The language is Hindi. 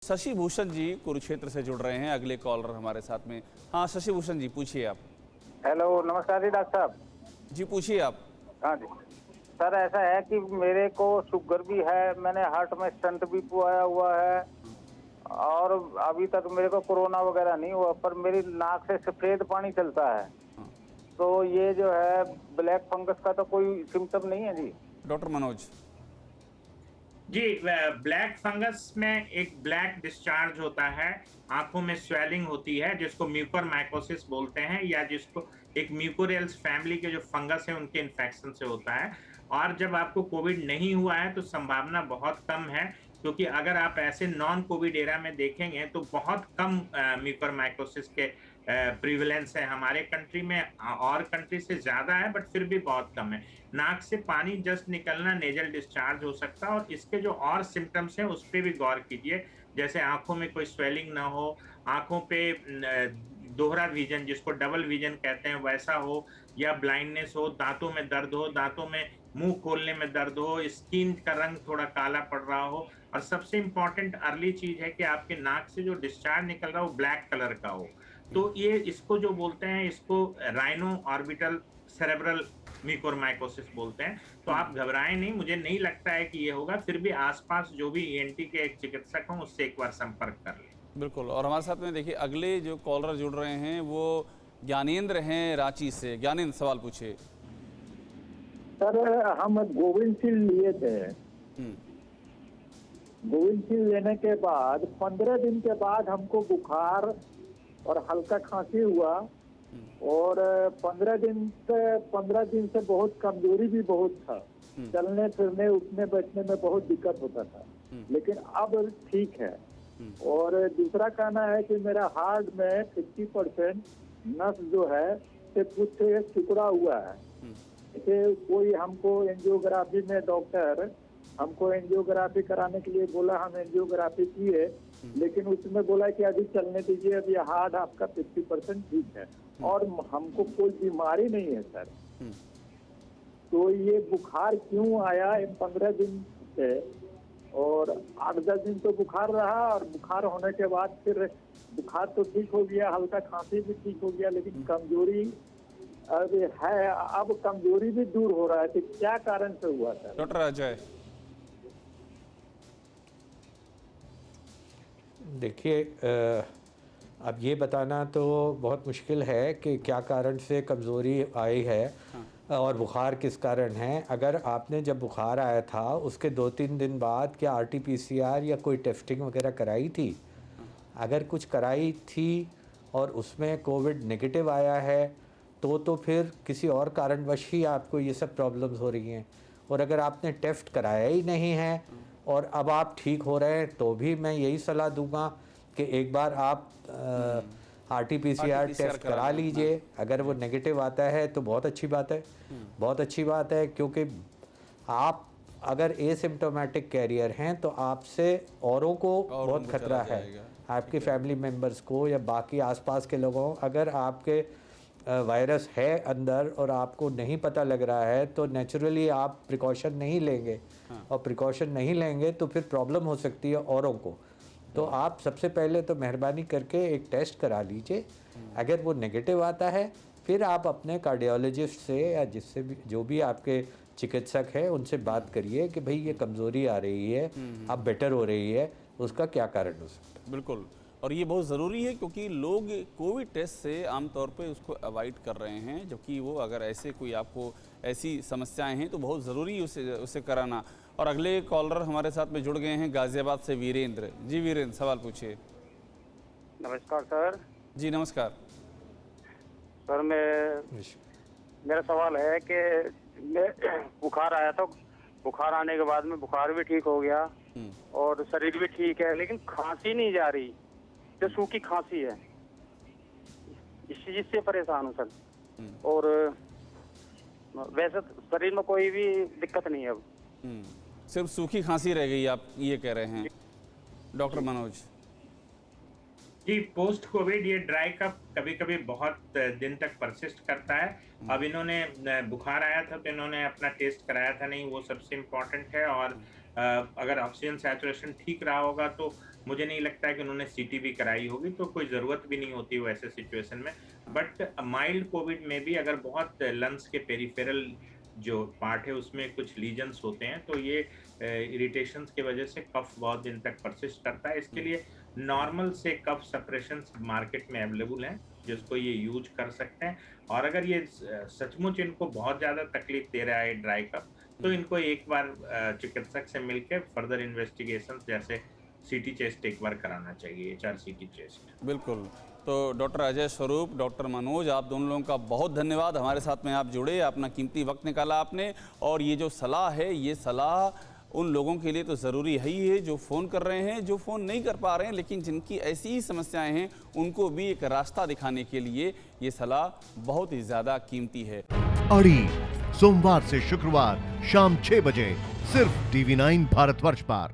शशि भूषण जी कुरुक्षेत्र से जुड़ रहे हैं, अगले कॉलर हमारे साथ में। हाँ शशि भूषण जी, पूछिए आप। हेलो, नमस्कार जी डॉक्टर साहब। जी पूछिए आप। हाँ जी सर, ऐसा है कि मेरे को शुगर भी है, मैंने हार्ट में स्टंट भी पुआया हुआ है और अभी तक मेरे को कोरोना वगैरह नहीं हुआ, पर मेरी नाक से सफेद पानी चलता है। हाँ, तो ये जो है ब्लैक फंगस का तो कोई सिम्टम नहीं है जी? डॉक्टर मनोज। जी, ब्लैक फंगस में एक ब्लैक डिस्चार्ज होता है, आंखों में स्वेलिंग होती है जिसको म्यूकोरमाइकोसिस बोलते हैं, या जिसको एक म्यूकोरियल्स फैमिली के जो फंगस है उनके इन्फेक्शन से होता है। और जब आपको कोविड नहीं हुआ है तो संभावना बहुत कम है, क्योंकि अगर आप ऐसे नॉन कोविड एरा में देखेंगे तो बहुत कम म्यूकोरमाइकोसिस के प्रिविलेंस है हमारे कंट्री में, और कंट्री से ज्यादा है बट फिर भी बहुत कम है। नाक से पानी जस्ट निकलना नेजल डिस्चार्ज हो सकता है, और इसके जो और सिम्टम्स हैं उस पर भी गौर कीजिए, जैसे आंखों में कोई स्वेलिंग ना हो, आंखों पे दोहरा विजन जिसको डबल विजन कहते हैं वैसा हो, या ब्लाइंडनेस हो, दांतों में दर्द हो, दांतों में मुंह खोलने में दर्द हो, स्किन का रंग थोड़ा काला पड़ रहा हो, और सबसे इंपॉर्टेंट अर्ली चीज है कि आपके नाक से जो डिस्चार्ज निकल रहा हो ब्लैक कलर का हो। तो ये इसको जो बोलते हैं, इसको राइनो ऑर्बिटल सेरेब्रल म्यूकोरमाइकोसिस बोलते हैं। तो आप घबराएं नहीं, मुझे नहीं लगता है कि ये होगा, फिर भी आसपास जो भी ईएनटी के एक चिकित्सक हों उससे एक बार संपर्क कर लें। बिल्कुल। और हमारे साथ में देखिए अगले जो कॉलर जुड़ रहे हैं वो ज्ञानेंद्र हैं रांची से। ज्ञानेंद्र, सवाल पूछिए। सर, हम गोविंदशील्ड लिए थे। गोविंदशील्ड लेने के बाद 15 दिन के बाद हमको बुखार और हल्का खांसी हुआ, और 15 दिन से बहुत कमजोरी भी बहुत था, चलने फिरने उठने बैठने में बहुत दिक्कत होता था, लेकिन अब ठीक है। और दूसरा कहना है कि मेरा हार्ट में 50% नस जो है से कुछ टुकड़ा हुआ है। कि कोई हमको एंजियोग्राफी में डॉक्टर हमको एंजियोग्राफी कराने के लिए बोला, हम एंजियोग्राफी किए, लेकिन उसमें बोला कि अभी चलने दीजिए, अभी हार्ट आपका 50% ठीक है और हमको कोई बीमारी नहीं है सर। तो ये बुखार क्यों आया इन 15 दिन से, और 8-10 दिन तो बुखार रहा, और बुखार होने के बाद फिर बुखार तो ठीक हो गया, हल्का खांसी भी ठीक हो गया, लेकिन कमजोरी अब है, अब कमजोरी भी दूर हो रहा है। तो क्या कारण से हुआ सर? डॉक्टर अजय। देखिए, अब ये बताना तो बहुत मुश्किल है कि क्या कारण से कमज़ोरी आई है और बुखार किस कारण है। अगर आपने जब बुखार आया था उसके 2-3 दिन बाद क्या आरटीपीसीआर या कोई टेस्टिंग वगैरह कराई थी? अगर कुछ कराई थी और उसमें कोविड नेगेटिव आया है तो फिर किसी और कारणवश ही आपको ये सब प्रॉब्लम्स हो रही हैं। और अगर आपने टेस्ट कराया ही नहीं है और अब आप ठीक हो रहे हैं तो भी मैं यही सलाह दूंगा कि एक बार आप आरटीपीसीआर टेस्ट करा लीजिए। अगर वो नेगेटिव आता है तो बहुत अच्छी बात है, बहुत अच्छी बात है, क्योंकि आप अगर एसिम्प्टोमेटिक कैरियर हैं तो आपसे औरों को बहुत खतरा है, आपके फैमिली मेम्बर्स को या बाकी आसपास के लोगों। अगर आपके वायरस है अंदर और आपको नहीं पता लग रहा है तो नेचुरली आप प्रिकॉशन नहीं लेंगे, और प्रिकॉशन नहीं लेंगे तो फिर प्रॉब्लम हो सकती है औरों को। तो आप सबसे पहले तो मेहरबानी करके एक टेस्ट करा लीजिए। अगर वो नेगेटिव आता है फिर आप अपने कार्डियोलॉजिस्ट से या जिससे भी, जो भी आपके चिकित्सक है, उनसे बात करिए कि भाई ये कमज़ोरी आ रही है, अब बेटर हो रही है, उसका क्या कारण हो सकता है। बिल्कुल। और ये बहुत ज़रूरी है क्योंकि लोग कोविड टेस्ट से आमतौर पे उसको अवॉइड कर रहे हैं, जबकि वो अगर ऐसे कोई आपको ऐसी समस्याएं हैं तो बहुत ज़रूरी है उसे कराना। और अगले कॉलर हमारे साथ में जुड़ गए हैं गाज़ियाबाद से वीरेंद्र। जी वीरेंद्र, सवाल पूछिए। नमस्कार सर। जी नमस्कार सर, मेरा सवाल है कि बुखार आया था, बुखार आने के बाद में बुखार भी ठीक हो गया और शरीर भी ठीक है, लेकिन खांसी नहीं जा रही, जो सूखी खांसी है, इस चीज से परेशान हूँ सर। और वैसे शरीर में कोई भी दिक्कत नहीं है अब। सिर्फ सूखी खांसी रह गई, आप ये कह रहे हैं। डॉक्टर मनोज। जी, पोस्ट कोविड ये ड्राई कफ कभी कभी बहुत दिन तक परसिस्ट करता है। अब इन्होंने बुखार आया था तो इन्होंने अपना टेस्ट कराया था नहीं, वो सबसे इम्पोर्टेंट है। और अगर ऑक्सीजन सैचुरेशन ठीक रहा होगा तो मुझे नहीं लगता है कि उन्होंने सीटी भी कराई होगी, तो कोई ज़रूरत भी नहीं होती वैसे सिचुएशन में। बट माइल्ड कोविड में भी अगर बहुत लंग्स के पेरिफेरल जो पार्ट है उसमें कुछ लीजन्स होते हैं, तो ये इरिटेशंस की वजह से कफ बहुत दिन तक परसिस्ट करता है। इसके लिए नॉर्मल से कफ सप्रेशंस मार्केट में अवेलेबल हैं, जिसको ये यूज कर सकते हैं। और अगर ये सचमुच इनको बहुत ज़्यादा तकलीफ दे रहा है ड्राई कफ, तो इनको एक बार चिकित्सक से मिलकर फर्दर इन्वेस्टिगेशन जैसे सीटी चेस्ट एक बार कराना चाहिए, HRCT चेस्ट। बिल्कुल। तो डॉक्टर अजय स्वरूप, डॉक्टर मनोज, आप दोनों लोगों का बहुत धन्यवाद, हमारे साथ में आप जुड़े, अपना कीमती वक्त निकाला आपने। और ये जो सलाह है, ये सलाह उन लोगों के लिए तो ज़रूरी है ही है जो फ़ोन कर रहे हैं, जो फ़ोन नहीं कर पा रहे हैं लेकिन जिनकी ऐसी ही समस्याएं हैं, उनको भी एक रास्ता दिखाने के लिए ये सलाह बहुत ही ज़्यादा कीमती है। अड़ी सोमवार से शुक्रवार शाम 6 बजे सिर्फ TV9 भारतवर्ष पर।